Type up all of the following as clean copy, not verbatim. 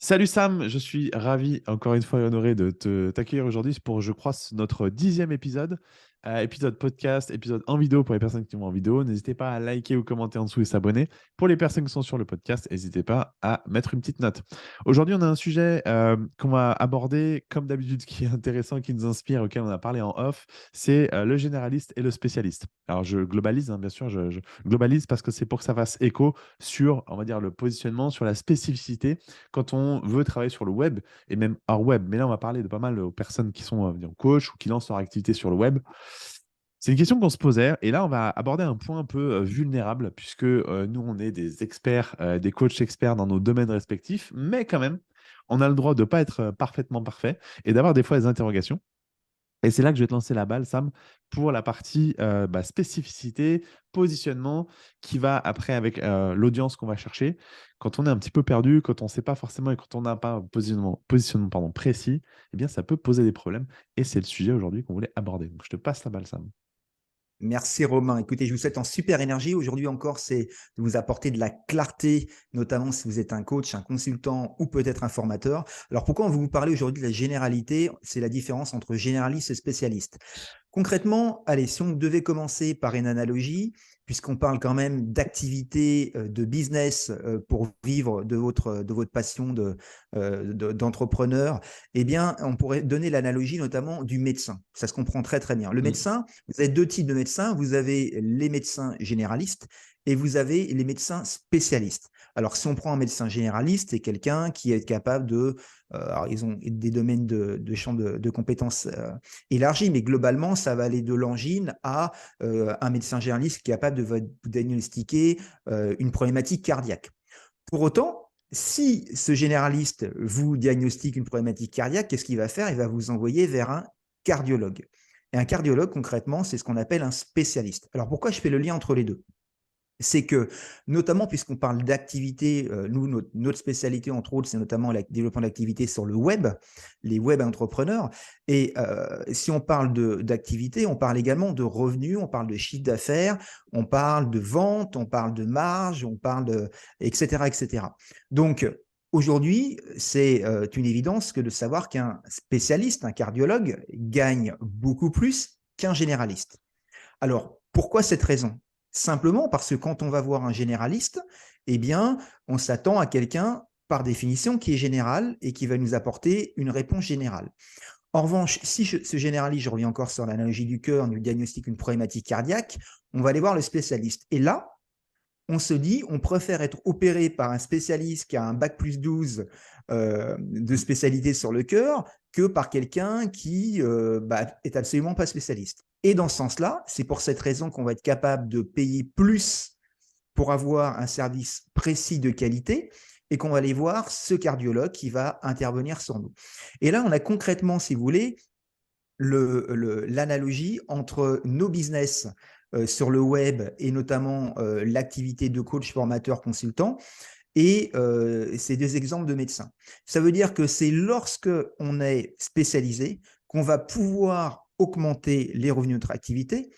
Salut Sam, je suis ravi encore une fois et honoré de t'accueillir aujourd'hui pour, je crois, notre 10e épisode. Épisode podcast, épisode en vidéo pour les personnes qui vont en vidéo. N'hésitez pas à liker ou commenter en dessous et s'abonner. Pour les personnes qui sont sur le podcast, n'hésitez pas à mettre une petite note. Aujourd'hui, on a un sujet qu'on va aborder, comme d'habitude, qui est intéressant, qui nous inspire, auquel on a parlé en off, c'est le généraliste et le spécialiste. Alors, je globalise, hein, bien sûr, je globalise parce que c'est pour que ça fasse écho sur, on va dire, le positionnement, sur la spécificité quand on veut travailler sur le web et même hors web. Mais là, on va parler de pas mal aux personnes qui sont coach ou qui lancent leur activité sur le web. C'est une question qu'on se posait et là, on va aborder un point un peu vulnérable puisque nous, on est des experts, des coachs experts dans nos domaines respectifs, mais quand même, on a le droit de ne pas être parfaitement parfait et d'avoir des fois des interrogations. Et c'est là que je vais te lancer la balle, Sam, pour la partie spécificité, positionnement, qui va après avec l'audience qu'on va chercher. Quand on est un petit peu perdu, quand on ne sait pas forcément et quand on n'a pas un positionnement pardon, précis, eh bien, ça peut poser des problèmes. Et c'est le sujet aujourd'hui qu'on voulait aborder. Donc, je te passe la balle, Sam. Merci Romain. Écoutez, je vous souhaite en super énergie. Aujourd'hui encore, c'est de vous apporter de la clarté, notamment si vous êtes un coach, un consultant ou peut-être un formateur. Alors pourquoi on veut vous parler aujourd'hui de la généralité? C'est la différence entre généraliste et spécialiste. Concrètement, allez, si on devait commencer par une analogie, puisqu'on parle quand même d'activité, de business pour vivre de votre passion d'entrepreneur, eh bien, on pourrait donner l'analogie notamment du médecin. Ça se comprend très très bien. Le Mm. médecin, vous avez deux types de médecins. Vous avez les médecins généralistes et vous avez les médecins spécialistes. Alors, si on prend un médecin généraliste, c'est quelqu'un qui est capable de alors, ils ont des domaines de champ de compétences élargi, mais globalement, ça va aller de l'angine à un médecin généraliste qui est capable de vous diagnostiquer une problématique cardiaque. Pour autant, si ce généraliste vous diagnostique une problématique cardiaque, qu'est-ce qu'il va faire? Il va vous envoyer vers un cardiologue. Et un cardiologue, concrètement, c'est ce qu'on appelle un spécialiste. Alors pourquoi je fais le lien entre les deux? C'est que, notamment puisqu'on parle d'activité, nous, notre spécialité, entre autres, c'est notamment le développement d'activité sur le web, les web entrepreneurs. Et si on parle d'activité, on parle également de revenus, on parle de chiffre d'affaires, on parle de vente, on parle de marge, on parle de, etc., etc. Donc, aujourd'hui, c'est une évidence que de savoir qu'un spécialiste, un cardiologue, gagne beaucoup plus qu'un généraliste. Alors, pourquoi cette raison? Simplement parce que quand on va voir un généraliste, eh bien, on s'attend à quelqu'un, par définition, qui est général et qui va nous apporter une réponse générale. En revanche, si ce généraliste, je reviens encore sur l'analogie du cœur, nous diagnostique une problématique cardiaque, on va aller voir le spécialiste. Et là, on se dit, on préfère être opéré par un spécialiste qui a un bac plus 12 de spécialité sur le cœur que par quelqu'un qui est absolument pas spécialiste. Et dans ce sens-là, c'est pour cette raison qu'on va être capable de payer plus pour avoir un service précis de qualité et qu'on va aller voir ce cardiologue qui va intervenir sur nous. Et là, on a concrètement, si vous voulez, l'analogie entre nos business sur le web et notamment l'activité de coach, formateur, consultant et ces deux exemples de médecins. Ça veut dire que c'est lorsque on est spécialisé qu'on va pouvoir augmenter les revenus de notre activité.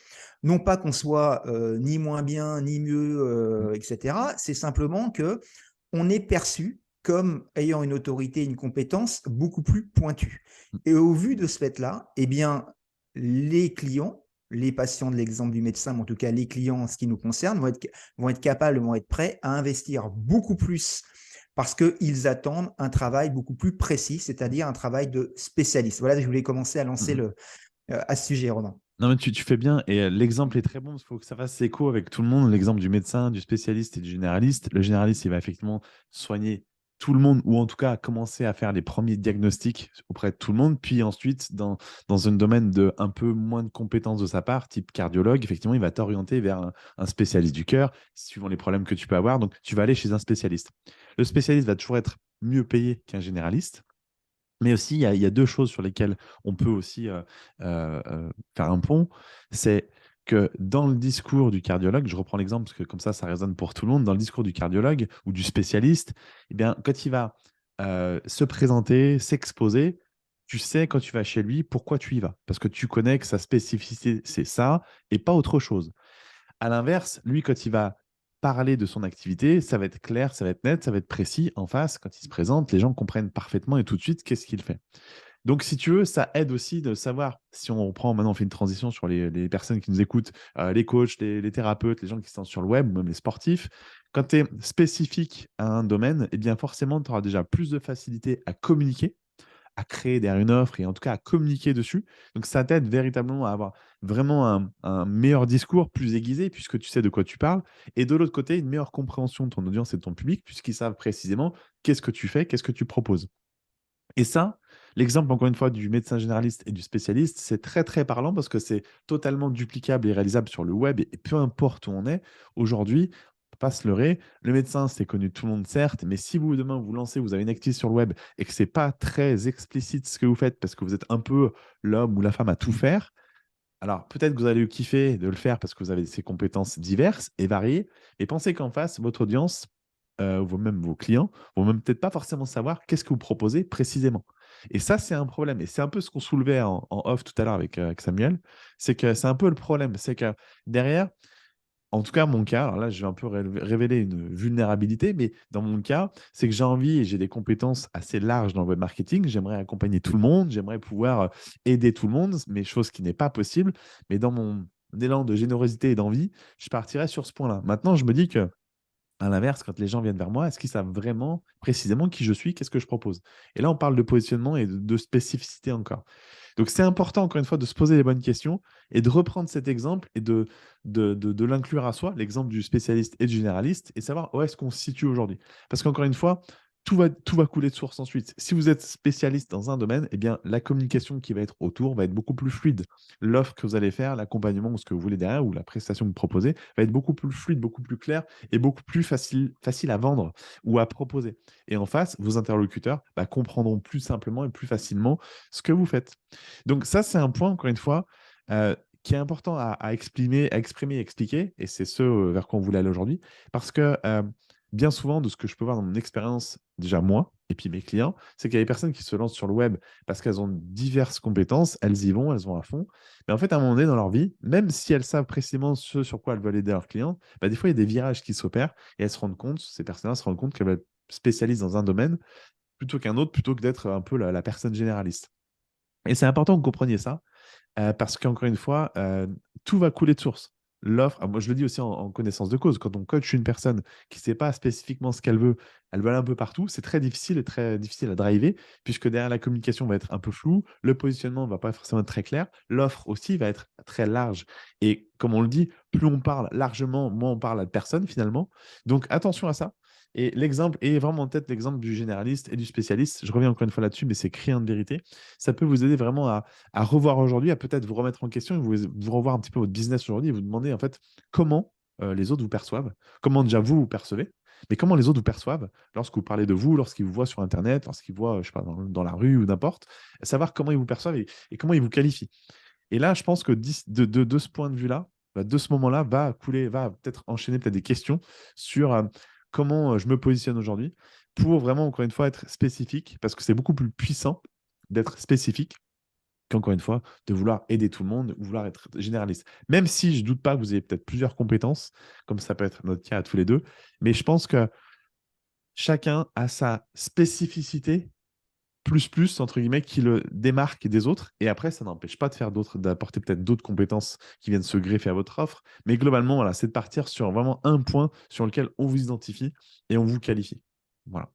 Non pas qu'on soit ni moins bien, ni mieux, etc. C'est simplement que on est perçu comme ayant une autorité, une compétence beaucoup plus pointue. Et au vu de ce fait-là, eh bien, les clients, les patients de l'exemple du médecin, mais en tout cas les clients en ce qui nous concerne, vont être capables, vont être prêts à investir beaucoup plus parce qu'ils attendent un travail beaucoup plus précis, c'est-à-dire un travail de spécialiste. Voilà, je voulais commencer à lancer Mhm. à ce sujet, Romain. Non, mais tu fais bien. Et l'exemple est très bon parce qu'il faut que ça fasse écho avec tout le monde. L'exemple du médecin, du spécialiste et du généraliste. Le généraliste, il va effectivement soigner tout le monde ou en tout cas commencer à faire les premiers diagnostics auprès de tout le monde. Puis ensuite, dans un domaine de un peu moins de compétences de sa part, type cardiologue, effectivement, il va t'orienter vers un spécialiste du cœur, suivant les problèmes que tu peux avoir. Donc, tu vas aller chez un spécialiste. Le spécialiste va toujours être mieux payé qu'un généraliste. Mais aussi, il y a deux choses sur lesquelles on peut aussi faire un pont. C'est que dans le discours du cardiologue, je reprends l'exemple parce que comme ça résonne pour tout le monde, dans le discours du cardiologue ou du spécialiste, eh bien, quand il va se présenter, s'exposer, tu sais quand tu vas chez lui pourquoi tu y vas. Parce que tu connais que sa spécificité, c'est ça et pas autre chose. À l'inverse, lui, quand il va parler de son activité, ça va être clair, ça va être net, ça va être précis. En face, quand il se présente, les gens comprennent parfaitement et tout de suite qu'est-ce qu'il fait. Donc, si tu veux, ça aide aussi de savoir, si on reprend maintenant, on fait une transition sur les personnes qui nous écoutent, les coachs, les thérapeutes, les gens qui sont sur le web, ou même les sportifs. Quand tu es spécifique à un domaine, eh bien forcément, tu auras déjà plus de facilité à communiquer, à créer derrière une offre et en tout cas à communiquer dessus. Donc, ça t'aide véritablement à avoir vraiment un meilleur discours, plus aiguisé, puisque tu sais de quoi tu parles. Et de l'autre côté, une meilleure compréhension de ton audience et de ton public, puisqu'ils savent précisément qu'est-ce que tu fais, qu'est-ce que tu proposes. Et ça, l'exemple, encore une fois, du médecin généraliste et du spécialiste, c'est très, très parlant parce que c'est totalement duplicable et réalisable sur le web. Et peu importe où on est, aujourd'hui, on peut pas se leurrer. Le médecin, c'est connu de tout le monde, certes, mais si vous, demain, vous lancez, vous avez une activité sur le web et que c'est pas très explicite ce que vous faites parce que vous êtes un peu l'homme ou la femme à tout faire, alors peut-être que vous allez kiffer de le faire parce que vous avez ces compétences diverses et variées, mais pensez qu'en face, votre audience, même vos clients, vont même peut-être pas forcément savoir qu'est-ce que vous proposez précisément. Et ça, c'est un problème. Et c'est un peu ce qu'on soulevait en off tout à l'heure avec Samuel, c'est que c'est un peu le problème. C'est que derrière, en tout cas, mon cas, alors là, je vais un peu révéler une vulnérabilité, mais dans mon cas, c'est que j'ai envie et j'ai des compétences assez larges dans le web marketing. J'aimerais accompagner tout le monde, j'aimerais pouvoir aider tout le monde, mais chose qui n'est pas possible. Mais dans mon élan de générosité et d'envie, je partirais sur ce point-là. Maintenant, je me dis que à l'inverse, quand les gens viennent vers moi, est-ce qu'ils savent vraiment précisément qui je suis, qu'est-ce que je propose? Et là, on parle de positionnement et de spécificité encore. Donc, c'est important, encore une fois, de se poser les bonnes questions et de reprendre cet exemple et de l'inclure à soi, l'exemple du spécialiste et du généraliste, et savoir où est-ce qu'on se situe aujourd'hui. Parce qu'encore une fois, tout va couler de source ensuite. Si vous êtes spécialiste dans un domaine, eh bien, la communication qui va être autour va être beaucoup plus fluide. L'offre que vous allez faire, l'accompagnement ou ce que vous voulez derrière, ou la prestation que vous proposez, va être beaucoup plus fluide, beaucoup plus clair et beaucoup plus facile à vendre ou à proposer. Et en face, vos interlocuteurs comprendront plus simplement et plus facilement ce que vous faites. Donc ça, c'est un point, encore une fois, qui est important à exprimer et expliquer, et c'est ce vers quoi on voulait aller aujourd'hui, parce que bien souvent, de ce que je peux voir dans mon expérience, déjà moi, et puis mes clients, c'est qu'il y a des personnes qui se lancent sur le web parce qu'elles ont diverses compétences, elles y vont, elles vont à fond. Mais en fait, à un moment donné dans leur vie, même si elles savent précisément ce sur quoi elles veulent aider leurs clients, des fois, il y a des virages qui s'opèrent et elles se rendent compte, ces personnes-là se rendent compte qu'elles veulent être spécialistes dans un domaine plutôt qu'un autre, plutôt que d'être un peu la personne généraliste. Et c'est important que vous compreniez ça, parce qu'encore une fois, tout va couler de source. L'offre, moi je le dis aussi en connaissance de cause, quand on coach une personne qui ne sait pas spécifiquement ce qu'elle veut, elle va aller un peu partout, c'est très difficile et très difficile à driver, puisque derrière la communication va être un peu floue, le positionnement ne va pas forcément être très clair, l'offre aussi va être très large. Et comme on le dit, plus on parle largement, moins on parle à de personnes finalement. Donc attention à ça. Et l'exemple est vraiment en tête l'exemple du généraliste et du spécialiste. Je reviens encore une fois là-dessus, mais c'est criant de vérité. Ça peut vous aider vraiment à revoir aujourd'hui, à peut-être vous remettre en question et vous revoir un petit peu votre business aujourd'hui et vous demander en fait comment les autres vous perçoivent, comment déjà vous percevez, mais comment les autres vous perçoivent lorsque vous parlez de vous, lorsqu'ils vous voient sur Internet, lorsqu'ils vous voient, je sais pas, dans la rue ou n'importe, savoir comment ils vous perçoivent et comment ils vous qualifient. Et là, je pense que de ce point de vue-là, de ce moment-là, va couler, va peut-être enchaîner peut-être des questions sur comment je me positionne aujourd'hui pour vraiment, encore une fois, être spécifique, parce que c'est beaucoup plus puissant d'être spécifique qu'encore une fois, de vouloir aider tout le monde ou vouloir être généraliste. Même si je ne doute pas que vous avez peut-être plusieurs compétences, comme ça peut être notre cas à tous les deux, mais je pense que chacun a sa spécificité entre guillemets, qui le démarque des autres. Et après, ça n'empêche pas de faire d'apporter peut-être d'autres compétences qui viennent se greffer à votre offre. Mais globalement, voilà, c'est de partir sur vraiment un point sur lequel on vous identifie et on vous qualifie. Voilà.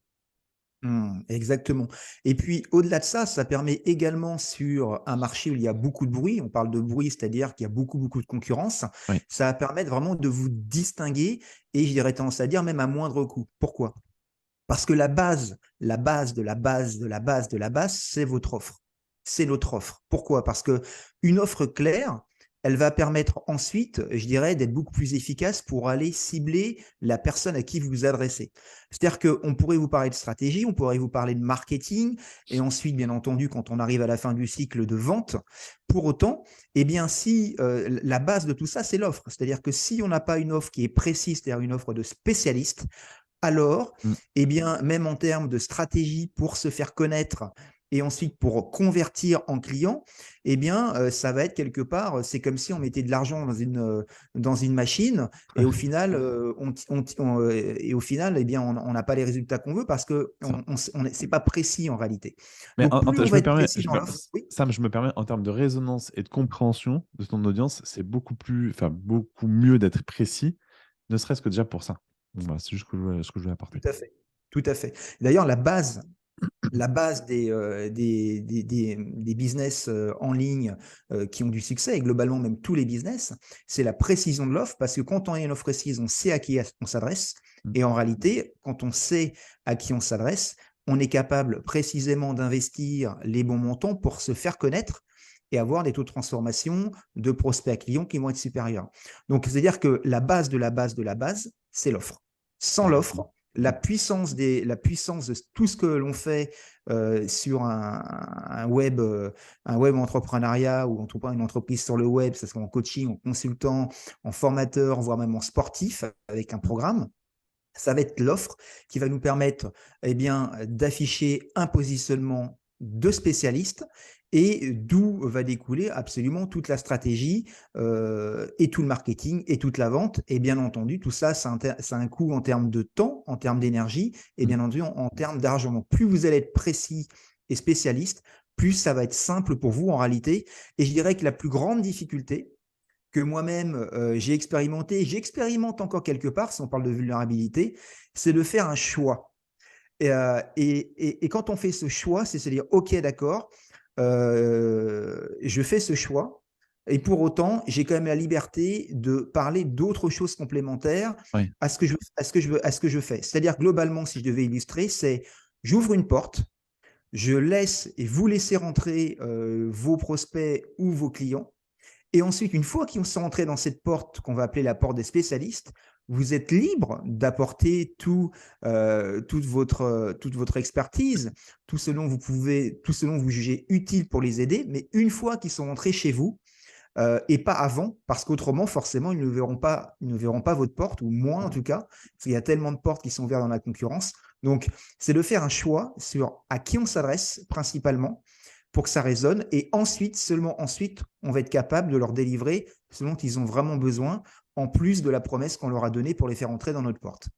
Exactement. Et puis, au-delà de ça, ça permet également sur un marché où il y a beaucoup de bruit, on parle de bruit, c'est-à-dire qu'il y a beaucoup, beaucoup de concurrence, Oui. ça va permettre vraiment de vous distinguer et j'aurais tendance à dire même à moindre coût. Pourquoi? Parce que la base de la base de la base de la base, c'est votre offre. C'est notre offre. Pourquoi? Parce que une offre claire, elle va permettre ensuite, je dirais, d'être beaucoup plus efficace pour aller cibler la personne à qui vous vous adressez. C'est-à-dire qu'on pourrait vous parler de stratégie, on pourrait vous parler de marketing, et ensuite, bien entendu, quand on arrive à la fin du cycle de vente, pour autant, eh bien, si la base de tout ça, c'est l'offre. C'est-à-dire que si on n'a pas une offre qui est précise, c'est-à-dire une offre de spécialiste, alors, Mm. eh bien, même en termes de stratégie pour se faire connaître et ensuite pour convertir en client, eh bien, ça va être quelque part, c'est comme si on mettait de l'argent dans une machine et au final, eh bien, on n'a pas les résultats qu'on veut parce que Ça. c'est pas précis en réalité. Mais Donc, plus on je va me être permets, précis dans l'offre, oui, Sam, je me permets, en termes de résonance et de compréhension de ton audience, c'est beaucoup mieux d'être précis, ne serait-ce que déjà pour ça. Donc voilà, c'est juste ce que je voulais apporter. tout à fait. Tout à fait. D'ailleurs, la base des business en ligne qui ont du succès, et globalement même tous les business, c'est la précision de l'offre, parce que quand on a une offre précise, on sait à qui on s'adresse. Mm. Et en réalité, quand on sait à qui on s'adresse, on est capable précisément d'investir les bons montants pour se faire connaître et avoir des taux de transformation de prospects à clients qui vont être supérieurs. Donc, c'est-à-dire que la base de la base de la base, c'est l'offre. Sans l'offre, Exactement. la puissance de tout ce que l'on fait sur un web entrepreneuriat ou une entreprise sur le web, que ce soit en coaching, en consultant, en formateur, voire même en sportif avec un programme, ça va être l'offre qui va nous permettre eh bien, d'afficher un positionnement de spécialiste et d'où va découler absolument toute la stratégie et tout le marketing et toute la vente. Et bien entendu, tout ça, ça a un coût en termes de temps, en termes d'énergie et Mm. bien entendu en termes d'argent. Donc, plus vous allez être précis et spécialiste, plus ça va être simple pour vous en réalité. Et je dirais que la plus grande difficulté, que moi-même j'ai expérimenté, j'expérimente encore quelque part, si on parle de vulnérabilité, c'est de faire un choix. Et quand on fait ce choix, c'est se dire, OK, d'accord, je fais ce choix, et pour autant, j'ai quand même la liberté de parler d'autres choses complémentaires Oui. à ce que je fais. C'est-à-dire, globalement, si je devais illustrer, c'est j'ouvre une porte, je laisse et vous laissez rentrer vos prospects ou vos clients, et ensuite, une fois qu'ils sont entrés dans cette porte qu'on va appeler la porte des spécialistes, vous êtes libre d'apporter toute votre expertise, tout ce dont vous jugez utile pour les aider, mais une fois qu'ils sont entrés chez vous, et pas avant, parce qu'autrement, forcément, ils ne verront pas votre porte, ou moins en tout cas, parce qu'il y a tellement de portes qui sont ouvertes dans la concurrence. Donc, c'est de faire un choix sur à qui on s'adresse principalement, pour que ça résonne. Et ensuite, seulement ensuite, on va être capable de leur délivrer ce dont ils ont vraiment besoin, en plus de la promesse qu'on leur a donnée pour les faire entrer dans notre porte.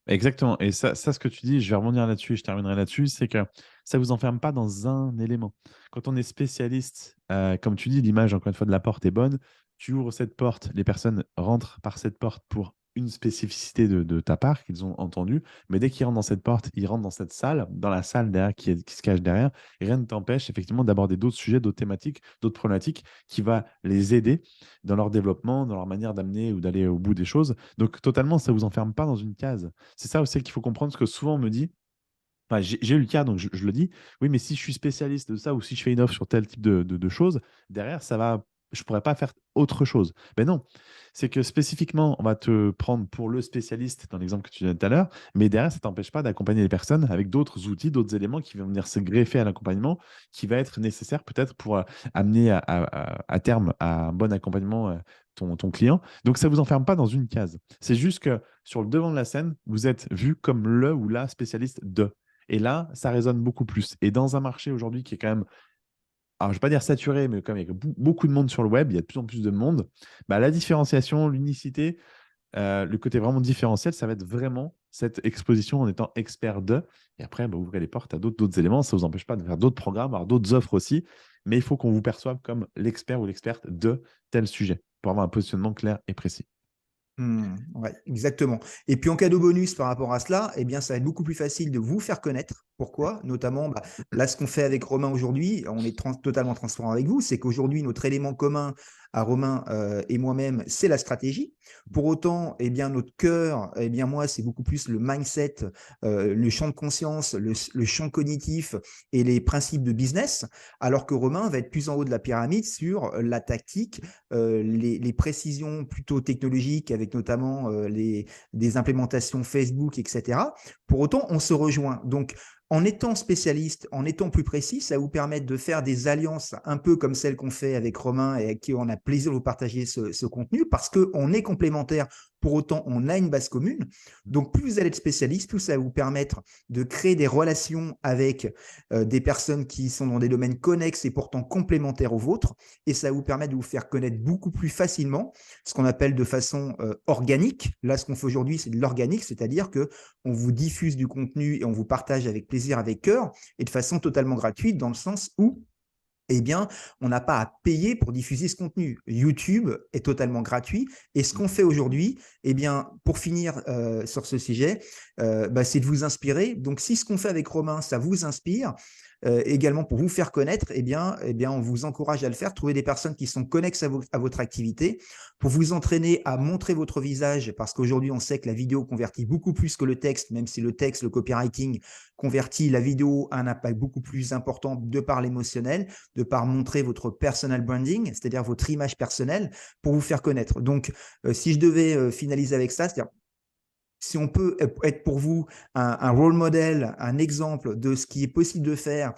Exactement. Et ça, ce que tu dis, je vais rebondir là-dessus et je terminerai là-dessus, c'est que ça ne vous enferme pas dans un élément. Quand on est spécialiste, comme tu dis, l'image, encore une fois, de la porte est bonne. Tu ouvres cette porte, les personnes rentrent par cette porte pour une spécificité de ta part qu'ils ont entendue. Mais dès qu'ils rentrent dans cette porte, ils rentrent dans cette salle, dans la salle derrière qui se cache derrière. Et rien ne t'empêche effectivement d'aborder d'autres sujets, d'autres thématiques, d'autres problématiques qui va les aider dans leur développement, dans leur manière d'amener ou d'aller au bout des choses. Donc totalement, ça ne vous enferme pas dans une case. C'est ça aussi qu'il faut comprendre, parce que souvent on me dit, enfin, j'ai eu le cas, donc je le dis, oui, mais si je suis spécialiste de ça ou si je fais une offre sur tel type de choses, derrière, je ne pourrais pas faire autre chose. Ben non, c'est que spécifiquement, on va te prendre pour le spécialiste dans l'exemple que tu donnais tout à l'heure, mais derrière, ça ne t'empêche pas d'accompagner les personnes avec d'autres outils, d'autres éléments qui vont venir se greffer à l'accompagnement, qui va être nécessaire peut-être pour amener à terme à un bon accompagnement ton client. Donc, ça ne vous enferme pas dans une case. C'est juste que sur le devant de la scène, vous êtes vu comme le ou la spécialiste de. Et là, ça résonne beaucoup plus. Et dans un marché aujourd'hui qui est quand même, alors je ne vais pas dire saturé, mais quand même, il y a beaucoup de monde sur le web, il y a de plus en plus de monde, bah, la différenciation, l'unicité, le côté vraiment différentiel, ça va être vraiment cette exposition en étant expert de. Et après, bah, ouvrez les portes à d'autres éléments. Ça ne vous empêche pas de faire d'autres programmes, avoir d'autres offres aussi. Mais il faut qu'on vous perçoive comme l'expert ou l'experte de tel sujet pour avoir un positionnement clair et précis. Ouais, exactement. Et puis en cadeau bonus par rapport à cela, eh bien, ça va être beaucoup plus facile de vous faire connaître. Pourquoi? Notamment, bah, là, ce qu'on fait avec Romain aujourd'hui, on est totalement transparent avec vous, c'est qu'aujourd'hui, notre élément commun à Romain et moi-même, c'est la stratégie. Pour autant, eh bien, notre cœur, eh bien, moi, c'est beaucoup plus le mindset, le champ de conscience, le champ cognitif et les principes de business, alors que Romain va être plus en haut de la pyramide sur la tactique, les précisions plutôt technologiques avec notamment des implémentations Facebook, etc. Pour autant, on se rejoint. Donc, en étant spécialiste, en étant plus précis, ça va vous permettre de faire des alliances un peu comme celles qu'on fait avec Romain et avec qui on a plaisir de vous partager ce contenu parce qu'on est complémentaires Pour autant, on a une base commune. Donc, plus vous allez être spécialiste, plus ça va vous permettre de créer des relations avec des personnes qui sont dans des domaines connexes et pourtant complémentaires aux vôtres. Et ça va vous permettre de vous faire connaître beaucoup plus facilement, ce qu'on appelle de façon organique. Là, ce qu'on fait aujourd'hui, c'est de l'organique, c'est-à-dire qu'on vous diffuse du contenu et on vous partage avec plaisir, avec cœur, et de façon totalement gratuite, dans le sens où eh bien, on n'a pas à payer pour diffuser ce contenu. YouTube est totalement gratuit. Et ce qu'on fait aujourd'hui, eh bien, pour finir sur ce sujet, c'est de vous inspirer. Donc, si ce qu'on fait avec Romain, ça vous inspire, également pour vous faire connaître, on vous encourage à le faire. Trouver des personnes qui sont connexes à votre activité pour vous entraîner à montrer votre visage, parce qu'aujourd'hui, on sait que la vidéo convertit beaucoup plus que le texte, même si le texte, le copywriting convertit, la vidéo a un impact beaucoup plus important de par l'émotionnel, de par montrer votre personal branding, c'est-à-dire votre image personnelle, pour vous faire connaître. Donc, si je devais finaliser avec ça, c'est-à-dire si on peut être pour vous un role model, un exemple de ce qui est possible de faire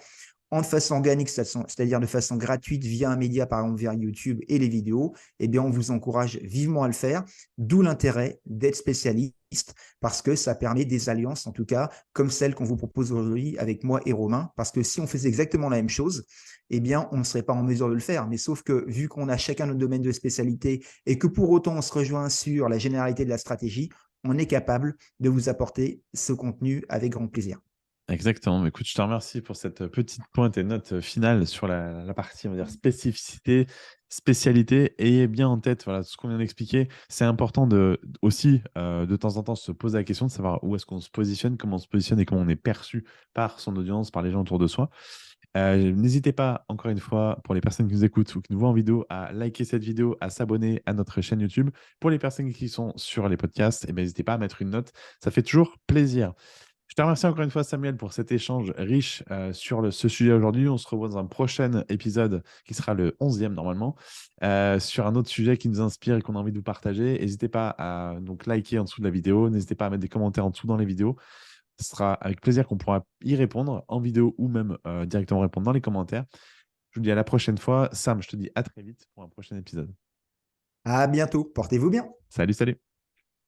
en façon organique, c'est-à-dire de façon gratuite via un média, par exemple via YouTube et les vidéos, eh bien, on vous encourage vivement à le faire, d'où l'intérêt d'être spécialiste, parce que ça permet des alliances, en tout cas, comme celle qu'on vous propose aujourd'hui avec moi et Romain, parce que si on faisait exactement la même chose, eh bien, on ne serait pas en mesure de le faire. Mais sauf que, vu qu'on a chacun notre domaine de spécialité et que pour autant, on se rejoint sur la généralité de la stratégie, on est capable de vous apporter ce contenu avec grand plaisir. Exactement. Écoute, je te remercie pour cette petite pointe et note finale sur la partie, on va dire, spécificité, spécialité. Et bien en tête, voilà, tout ce qu'on vient d'expliquer, c'est important aussi, de temps en temps, se poser la question de savoir où est-ce qu'on se positionne, comment on se positionne et comment on est perçu par son audience, par les gens autour de soi. N'hésitez pas, encore une fois, pour les personnes qui nous écoutent ou qui nous voient en vidéo, à liker cette vidéo, à s'abonner à notre chaîne YouTube. Pour les personnes qui sont sur les podcasts, n'hésitez pas à mettre une note. Ça fait toujours plaisir. Je te remercie encore une fois, Samuel, pour cet échange riche sur ce sujet aujourd'hui. On se revoit dans un prochain épisode qui sera le 11e normalement, sur un autre sujet qui nous inspire et qu'on a envie de vous partager. N'hésitez pas à donc liker en dessous de la vidéo. N'hésitez pas à mettre des commentaires en dessous dans les vidéos. Ce sera avec plaisir qu'on pourra y répondre en vidéo ou même directement répondre dans les commentaires. Je vous dis à la prochaine fois. Sam, je te dis à très vite pour un prochain épisode. À bientôt. Portez-vous bien. Salut, salut.